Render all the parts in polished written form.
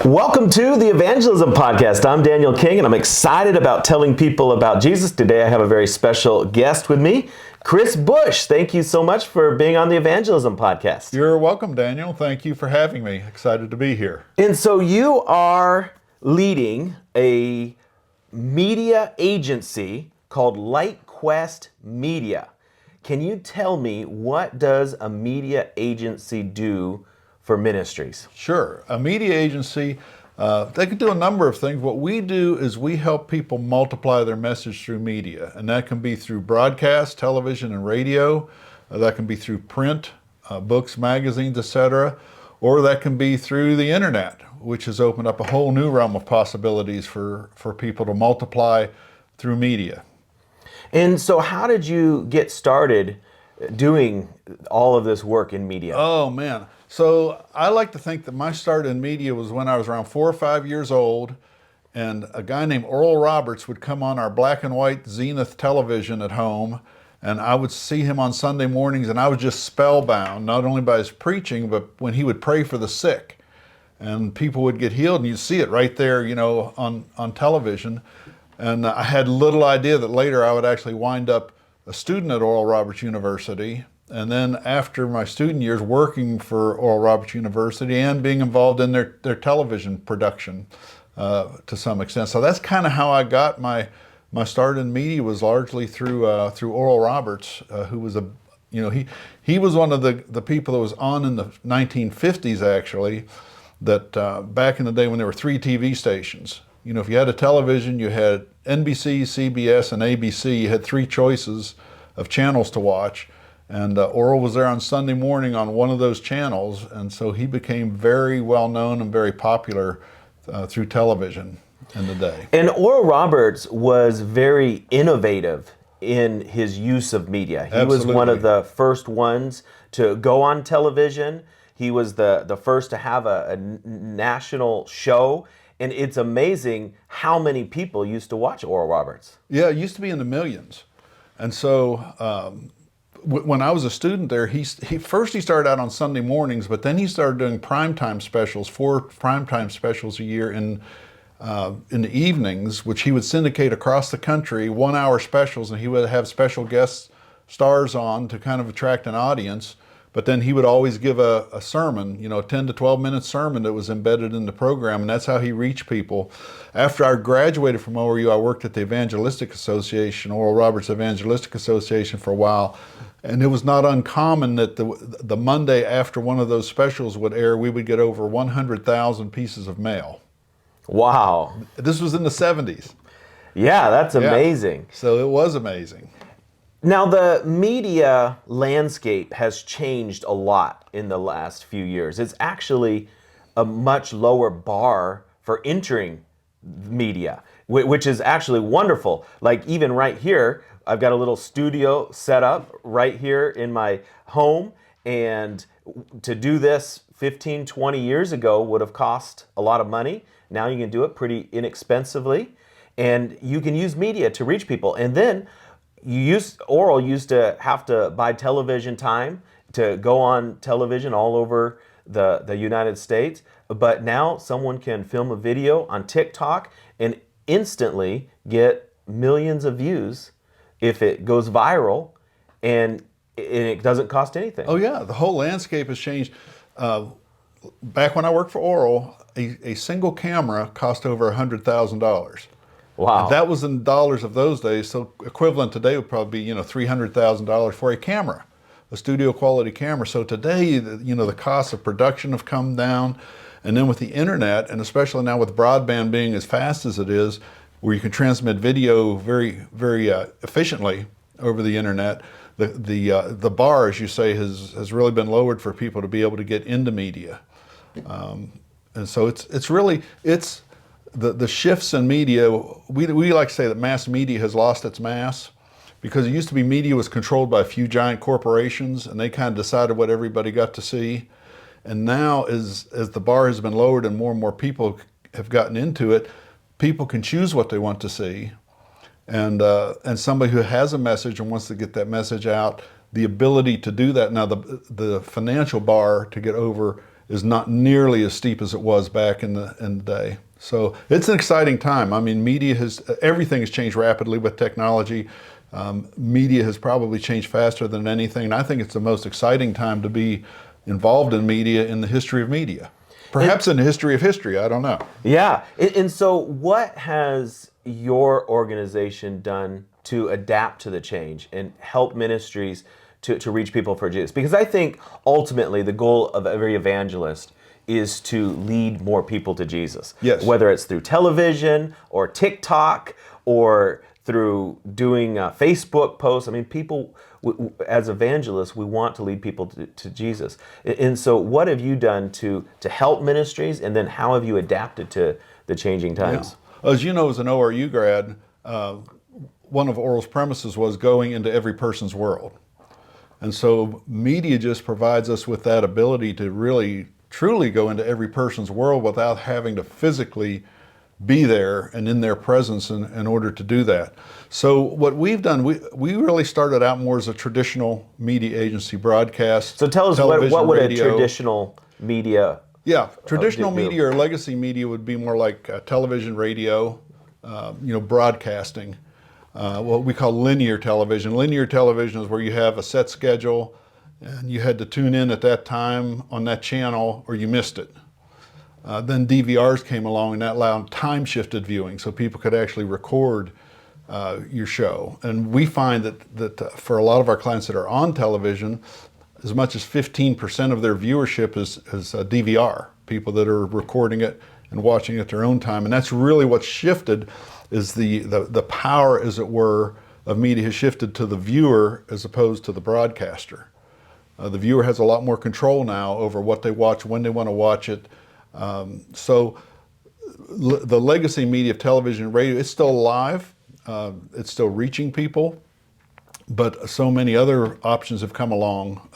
Welcome to the Evangelism Podcast. I'm Daniel King, and I'm excited about telling people about Jesus. Today I have a very special guest with me, Chris Busch. Thank you so much for being on the Evangelism Podcast. You're welcome, Daniel. Thank you for having me. Excited to be here. And so you are leading a media agency called LightQuest Media. Can you tell me, what does a media agency do for ministries? Sure. A media agency, they can do a number of things. What we do is we help people multiply their message through media, and that can be through broadcast, television, and radio. That can be through print, books, magazines, etc., or that can be through the internet, which has opened up a whole new realm of possibilities for people to multiply through media. And so how did you get started doing all of this work in media? Oh, man. So I like to think that my start in media was when I was around 4 or 5 years old, and a guy named Oral Roberts would come on our black and white Zenith television at home, and I would see him on Sunday mornings, and I was just spellbound, not only by his preaching, but when he would pray for the sick, and people would get healed, and you'd see it right there, on television. And I had little idea that later I would actually wind up a student at Oral Roberts University. And then after my student years working for Oral Roberts University and being involved in their television production to some extent. So that's kind of how I got my start in media, was largely through Oral Roberts, who was he was one of the people that was on in the 1950s actually, that back in the day when there were 3 TV stations. If you had a television, you had NBC, CBS, and ABC. You had 3 choices of channels to watch. And Oral was there on Sunday morning on one of those channels, and so he became very well known and very popular through television in the day. And Oral Roberts was very innovative in his use of media. He Absolutely. was one of the first ones to go on television. He was the first to have a national show. And it's amazing how many people used to watch Oral Roberts. Yeah, it used to be in the millions. And so when I was a student there, he started out on Sunday mornings, but then he started doing primetime specials, 4 primetime specials a year in the evenings, which he would syndicate across the country, 1-hour specials, and he would have special guest stars on to kind of attract an audience. But then he would always give a sermon, a 10 to 12 minute sermon that was embedded in the program, and that's how he reached people. After I graduated from ORU, I worked at the Evangelistic Association, Oral Roberts Evangelistic Association, for a while, and it was not uncommon that the Monday after one of those specials would air, we would get over 100,000 pieces of mail. Wow. This was in the 70s. Yeah, that's amazing. Yeah. So it was amazing. Now, the media landscape has changed a lot in the last few years. It's actually a much lower bar for entering media, which is actually wonderful. Like even right here, I've got a little studio set up right here in my home, and to do this 15, 20 years ago would have cost a lot of money. Now you can do it pretty inexpensively, and you can use media to reach people. And then Oral used to have to buy television time to go on television all over the United States. But now someone can film a video on TikTok and instantly get millions of views if it goes viral, and it doesn't cost anything. Oh yeah, the whole landscape has changed. Back when I worked for Oral, a single camera cost over $100,000. Wow. And that was in dollars of those days, so equivalent today would probably be, $300,000 for a camera, a studio quality camera. So today, the costs of production have come down, and then with the internet, and especially now with broadband being as fast as it is, where you can transmit video very, very efficiently over the internet, the bar, as you say, has really been lowered for people to be able to get into media. And so it's really the shifts in media. We like to say that mass media has lost its mass, because it used to be media was controlled by a few giant corporations, and they kind of decided what everybody got to see. And now, as the bar has been lowered and more people have gotten into it, people can choose what they want to see. And somebody who has a message and wants to get that message out, the ability to do that. Now, the financial bar to get over is not nearly as steep as it was back in the day. So it's an exciting time. I mean, everything has changed rapidly with technology. Media has probably changed faster than anything. And I think it's the most exciting time to be involved in media in the history of media. Perhaps in the history of history, I don't know. Yeah. And so what has your organization done to adapt to the change and help ministries to reach people for Jesus? Because I think ultimately the goal of every evangelist is to lead more people to Jesus. Yes. Whether it's through television or TikTok or through doing Facebook posts. I mean, people, as evangelists, we want to lead people to Jesus. And so what have you done to help ministries, and then how have you adapted to the changing times? Yeah. As you know, as an ORU grad, one of Oral's premises was going into every person's world. And so media just provides us with that ability to really, truly go into every person's world without having to physically be there and in their presence in order to do that. So what we've done, we really started out more as a traditional media agency, broadcast. So tell us what would a traditional media traditional media or legacy media would be more like television, radio, broadcasting. What we call linear television. Linear television is where you have a set schedule and you had to tune in at that time on that channel or you missed it. Then DVRs came along and that allowed time-shifted viewing so people could actually record your show. And we find that for a lot of our clients that are on television, as much as 15% of their viewership is DVR, people that are recording it and watching it at their own time. And that's really what's shifted, is the power, as it were, of media has shifted to the viewer as opposed to the broadcaster. The viewer has a lot more control now over what they watch, when they want to watch it. So the legacy media of television and radio, it's still alive, it's still reaching people, but so many other options have come along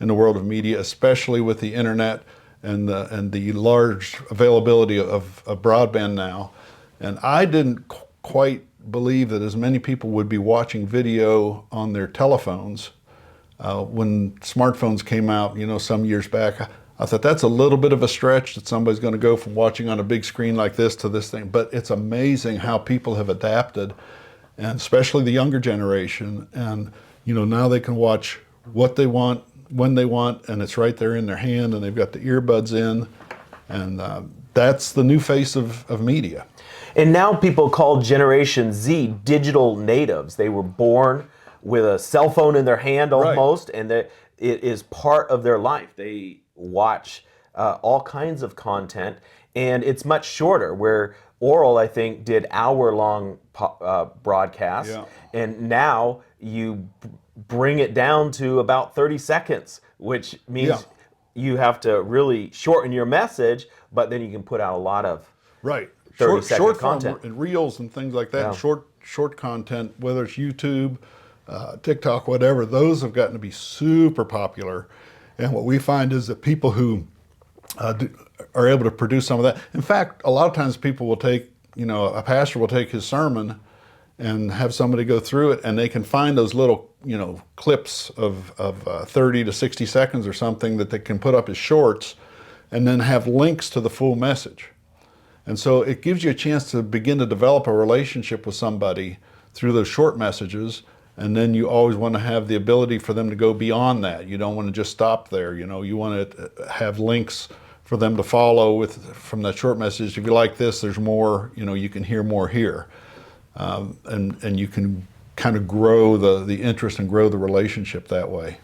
in the world of media, especially with the internet and the large availability of broadband now. And I didn't quite believe that as many people would be watching video on their telephones when smartphones came out, some years back. I thought that's a little bit of a stretch that somebody's going to go from watching on a big screen like this to this thing. But it's amazing how people have adapted, and especially the younger generation. And, now they can watch what they want, when they want, and it's right there in their hand, and they've got the earbuds in. And that's the new face of media. And now people call Generation Z digital natives. They were born with a cell phone in their hand almost, right. And it is part of their life. They watch all kinds of content, and it's much shorter, where Oral, I think, did hour-long broadcasts, yeah. And now you bring it down to about 30 seconds, which means you have to really shorten your message, but then you can put out a lot of 30-second content. And reels and things like that, and short content, whether it's YouTube, TikTok, whatever, those have gotten to be super popular. And what we find is that people who are able to produce some of that. In fact, a lot of times people will take, a pastor will take his sermon and have somebody go through it, and they can find those little, clips of 30 to 60 seconds or something that they can put up as shorts and then have links to the full message. And so it gives you a chance to begin to develop a relationship with somebody through those short messages. And then you always want to have the ability for them to go beyond that. You don't want to just stop there. You want to have links for them to follow from that short message. If you like this, there's more, you can hear more here. And you can kind of grow the interest and grow the relationship that way.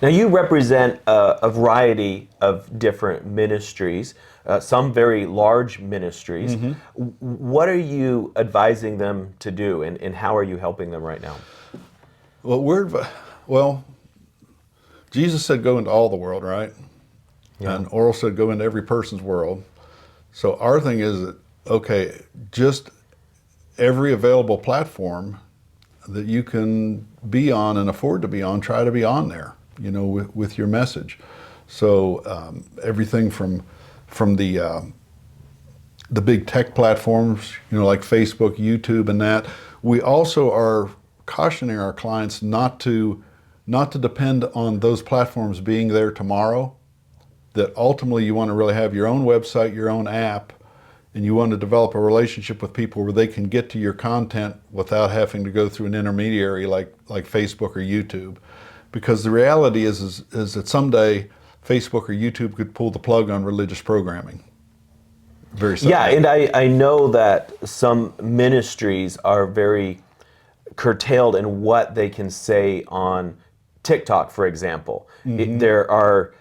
Now you represent a variety of different ministries, some very large ministries. Mm-hmm. What are you advising them to do, and how are you helping them right now? Well, Jesus said go into all the world, right? Yeah. And Oral said go into every person's world. So our thing is that, just every available platform that you can be on and afford to be on, try to be on there, with your message. So everything from the big tech platforms, like Facebook, YouTube, and that. We also are cautioning our clients not to depend on those platforms being there tomorrow, that ultimately you want to really have your own website, your own app, and you want to develop a relationship with people where they can get to your content without having to go through an intermediary like Facebook or YouTube. Because the reality is that someday Facebook or YouTube could pull the plug on religious programming. Very simple. Yeah, and I know that some ministries are very curtailed in what they can say on TikTok, for example. There are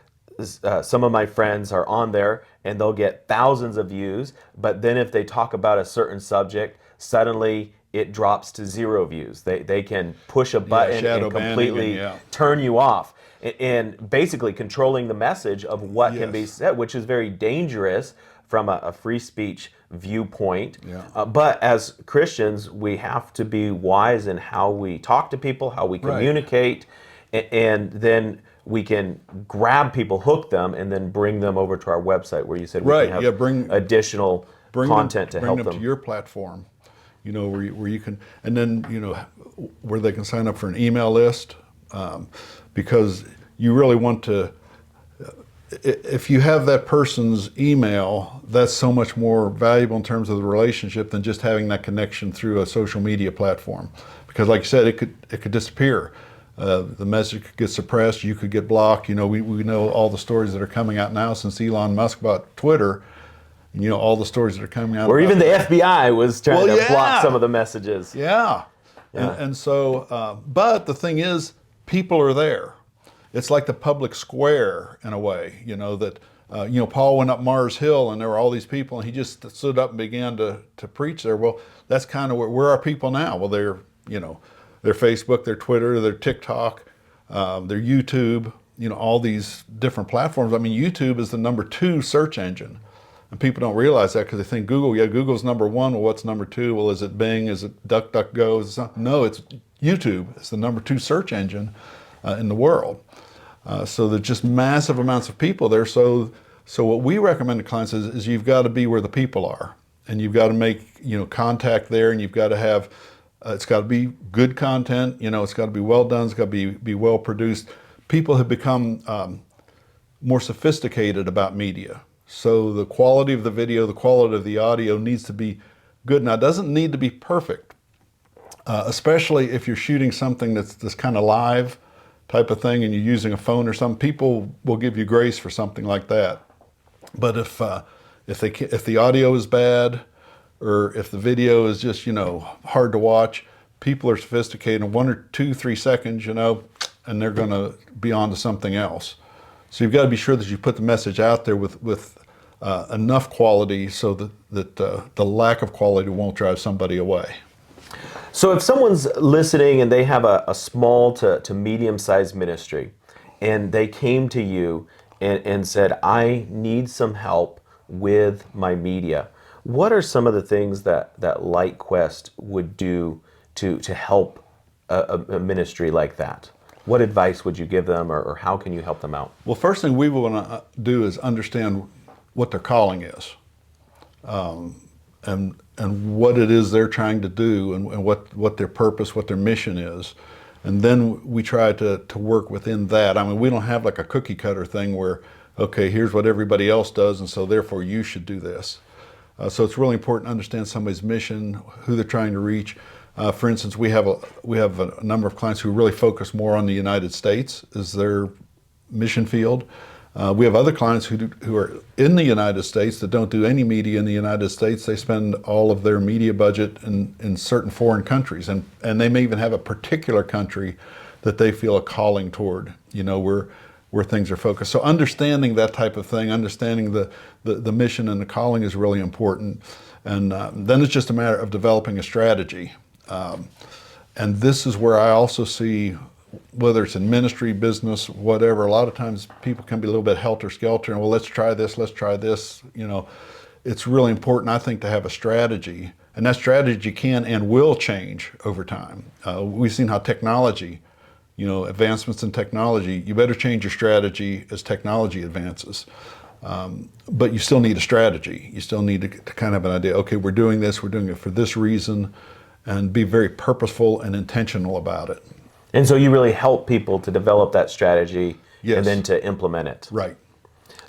some of my friends are on there and they'll get thousands of views, but then if they talk about a certain subject, suddenly it drops to 0 views. They can push a button and completely turn you off, and basically controlling the message of what can be said, which is very dangerous from a free speech viewpoint. But as Christians, we have to be wise in how we talk to people, how we communicate, and then we can grab people, hook them, and then bring them over to our website where you said we can have additional content to help them. Bring them to your platform, where you can, and then, where they can sign up for an email list, because you really want to, if you have that person's email, that's so much more valuable in terms of the relationship than just having that connection through a social media platform. Because like you said, it could disappear. The message could get suppressed, you could get blocked. We know all the stories that are coming out now since Elon Musk bought Twitter, and all the stories that are coming out. Or even the FBI was trying to block some of the messages. And so, but the thing is, people are there. It's like the public square in a way, that, Paul went up Mars Hill and there were all these people and he just stood up and began to preach there. Well, that's kind of where are people now? Well, they're Facebook, their Twitter, their TikTok, their YouTube, all these different platforms. I mean, YouTube is the #2 search engine. And people don't realize that because they think Google, Google's #1. Well, what's #2? Well, is it Bing? Is it DuckDuckGo? Is it something? No, it's YouTube. It's the #2 search engine in the world. So there's just massive amounts of people there. So what we recommend to clients is you've got to be where the people are, and you've got to make contact there, and you've got to have it's got to be good content. It's got to be well done. It's got to be well produced. People have become more sophisticated about media, so the quality of the video, the quality of the audio needs to be good. Now, it doesn't need to be perfect, especially if you're shooting something that's kind of live type of thing and you're using a phone or something. People will give you grace for something like that. But if the audio is bad, or if the video is just hard to watch, people are sophisticated. In 1 or 2, 3 seconds, and they're going to be on to something else. So you've got to be sure that you put the message out there with enough quality so that the lack of quality won't drive somebody away. So if someone's listening and they have a small to medium-sized ministry, and they came to you and said, I need some help with my media, what are some of the things that LightQuest would do to help a ministry like that? What advice would you give them, or how can you help them out? Well, first thing we want to do is understand what their calling is, and what it is they're trying to do, and what their purpose, what their mission is. And then we try to work within that. I mean, we don't have like a cookie cutter thing where, okay, here's what everybody else does, and so therefore you should do this. So it's really important to understand somebody's mission, who they're trying to reach. For instance, we have a number of clients who really focus more on the United States as their mission field. We have other clients who are in the United States that don't do any media in the United States. They spend all of their media budget in certain foreign countries, and they may even have a particular country that they feel a calling toward, where things are focused. So understanding that type of thing, understanding the mission and the calling is really important. And then it's just a matter of developing a strategy. And this is where I also see, whether it's in ministry, business, whatever, a lot of times people can be a little bit helter-skelter, and well, let's try this. It's really important, I think, to have a strategy, and that strategy can and will change over time. We've seen how technology, advancements in technology, you better change your strategy as technology advances. But you still need a strategy. You still need to kind of have an idea, okay, we're doing this, we're doing it for this reason, and be very purposeful and intentional about it. And so you really help people to develop that strategy, yes, and then to implement it. Right.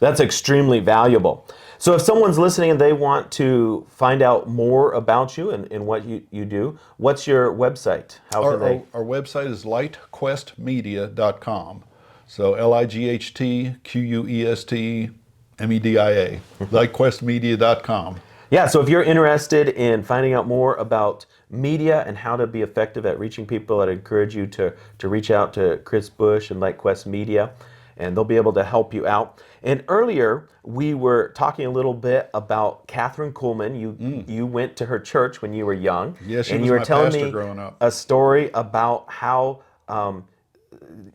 That's extremely valuable. So if someone's listening and they want to find out more about you and what you do, what's your website? How can they? Our website is lightquestmedia.com. So LightQuestMedia, lightquestmedia.com. Yeah, so if you're interested in finding out more about media and how to be effective at reaching people, I'd encourage you to reach out to Chris Busch and LightQuest Media, and they'll be able to help you out. And earlier, we were talking a little bit about Katherine Kuhlman. You went to her church when you were young. Yeah, she and was you were my telling pastor me growing up. a story about how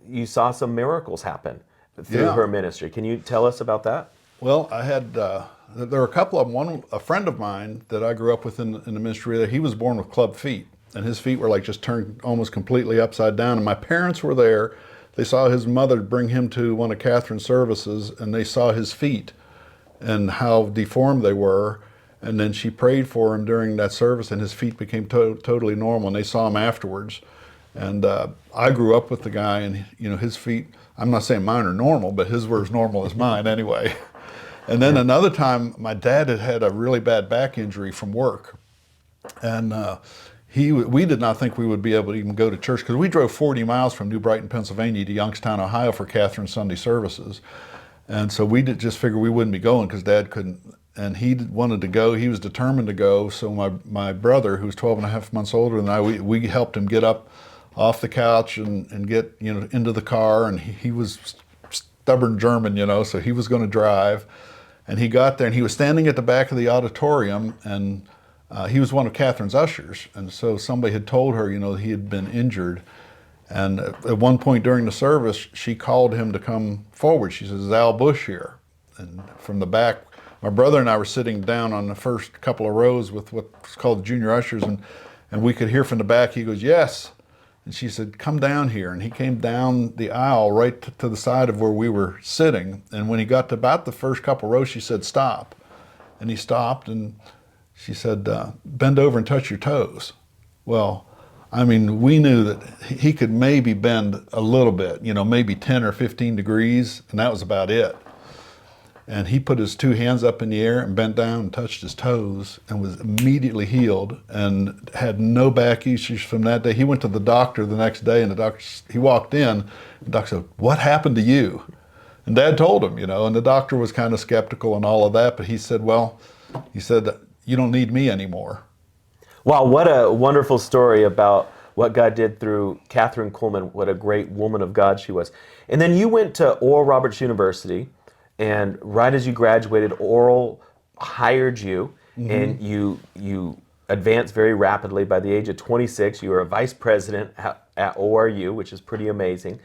you saw some miracles happen through her ministry. Can you tell us about that? Well, I had there were a couple of them. A friend of mine that I grew up with in the ministry, he was born with club feet, and his feet were like just turned almost completely upside down. And my parents were there. They saw his mother bring him to one of Catherine's services, and they saw his feet and how deformed they were. And then she prayed for him during that service, and his feet became totally normal. And they saw him afterwards. And I grew up with the guy, and his feet, I'm not saying mine are normal, but his were as normal as mine anyway. And then another time, my dad had a really bad back injury from work. And we did not think we would be able to even go to church, because we drove 40 miles from New Brighton, Pennsylvania to Youngstown, Ohio for Catherine's Sunday services. And so we just figured we wouldn't be going because Dad couldn't. And he wanted to go. He was determined to go. So my brother, who's 12 and a half months older than I, we helped him get up off the couch and get into the car. And he was stubborn German, so he was going to drive. And he got there, and he was standing at the back of the auditorium, and he was one of Catherine's ushers. And so somebody had told her, he had been injured. And at one point during the service, she called him to come forward. She says, "Is Al Busch here?" And from the back, my brother and I were sitting down on the first couple of rows with what's called the junior ushers, and we could hear from the back, he goes, "Yes." And she said, "Come down here." And he came down the aisle right to the side of where we were sitting. And when he got to about the first couple rows, she said, "Stop." And he stopped, and she said, "Bend over and touch your toes." Well, we knew that he could maybe bend a little bit, maybe 10 or 15 degrees, and that was about it. And he put his two hands up in the air and bent down and touched his toes and was immediately healed and had no back issues from that day. He went to the doctor the next day, and he walked in, and the doctor said, "What happened to you?" And Dad told him, and the doctor was kind of skeptical and all of that, but he said, "You don't need me anymore." Wow, what a wonderful story about what God did through Katherine Kuhlman. What a great woman of God she was. And then you went to Oral Roberts University, and right as you graduated, Oral hired you, and you advanced very rapidly. By the age of 26, you were a vice president at ORU, which is pretty amazing.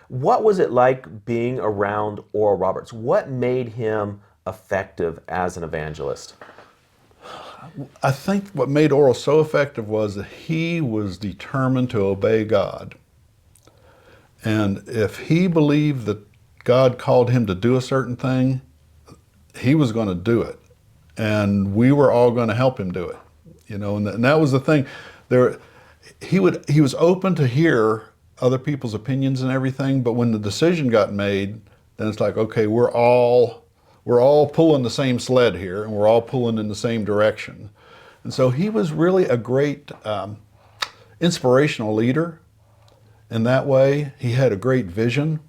What was it like being around Oral Roberts? What made him effective as an evangelist? I think what made Oral so effective was that he was determined to obey God. And if he believed that God called him to do a certain thing, he was going to do it. And we were all going to help him do it. And that was the thing. He was open to hear other people's opinions and everything, but when the decision got made, then it's like, okay, we're all pulling the same sled here, and we're all pulling in the same direction. And so he was really a great inspirational leader in that way. He had a great vision.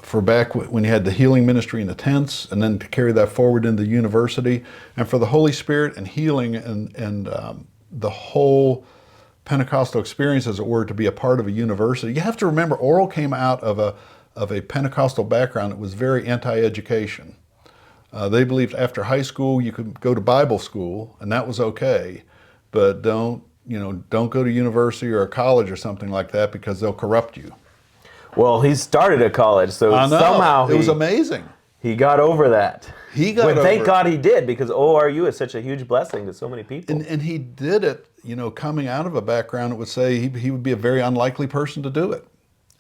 For back when he had the healing ministry in the tents, and then to carry that forward into the university, and for the Holy Spirit and healing and the whole Pentecostal experience, as it were, to be a part of a university. You have to remember, Oral came out of a Pentecostal background that was very anti-education. They believed after high school you could go to Bible school, and that was okay, but don't go to university or a college or something like that, because they'll corrupt you. Well, he started at college, so somehow it was amazing. He got over that. Thank God he did, because ORU is such a huge blessing to so many people. And he did it, coming out of a background that would say he would be a very unlikely person to do it.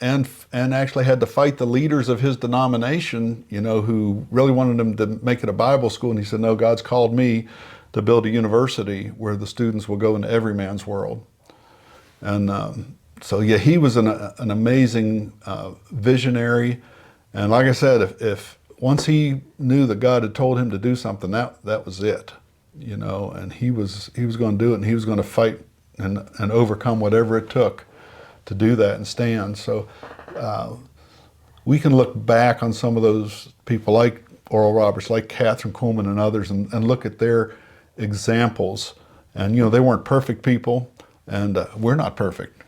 And actually had to fight the leaders of his denomination, who really wanted him to make it a Bible school. And he said, "No, God's called me to build a university where the students will go into every man's world." And so, he was an amazing visionary, And like I said, if once he knew that God had told him to do something, that was it, you know, and he was going to do it, and he was going to fight and overcome whatever it took to do that and stand. So we can look back on some of those people like Oral Roberts, like Katherine Kuhlman and others, and look at their examples. And, you know, they weren't perfect people, and we're not perfect.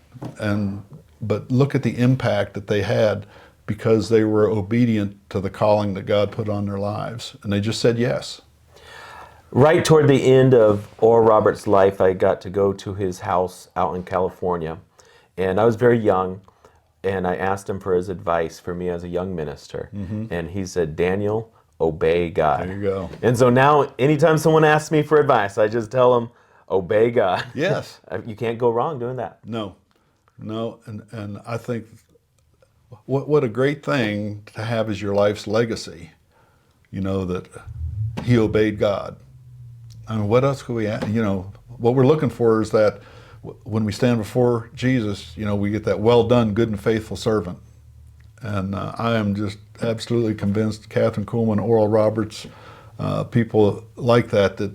But look at the impact that they had because they were obedient to the calling that God put on their lives. And they just said yes. Right toward the end of Oral Roberts' life, I got to go to his house out in California. And I was very young, and I asked him for his advice for me as a young minister. And he said, Daniel, obey God. There you go. And so now, anytime someone asks me for advice, I just tell them, obey God. Yes. You can't go wrong doing that. No, and I think what a great thing to have as your life's legacy, you know, that he obeyed God. I mean, what else could we, you know, what we're looking for is that when we stand before Jesus, you know, we get that well done, good and faithful servant. And I am just absolutely convinced Katherine Kuhlman, Oral Roberts, people like that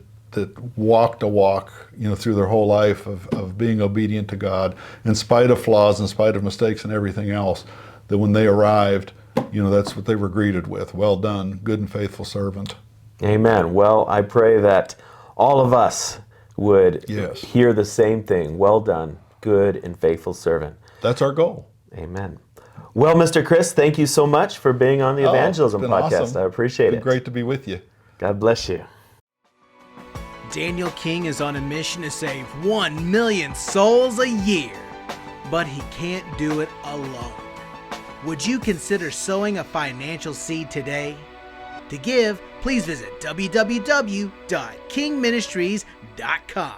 walked a walk, you know, through their whole life of being obedient to God, in spite of flaws, in spite of mistakes and everything else, that when they arrived, you know, that's what they were greeted with. Well done, good and faithful servant. Amen. Well, I pray that all of us would hear the same thing. Well done, good and faithful servant. That's our goal. Amen. Well, Mr. Chris, thank you so much for being on the Evangelism Podcast. Awesome. I appreciate it. Great to be with you. God bless you. Daniel King is on a mission to save 1 million souls a year, but he can't do it alone. Would you consider sowing a financial seed today? To give, please visit www.kingministries.com.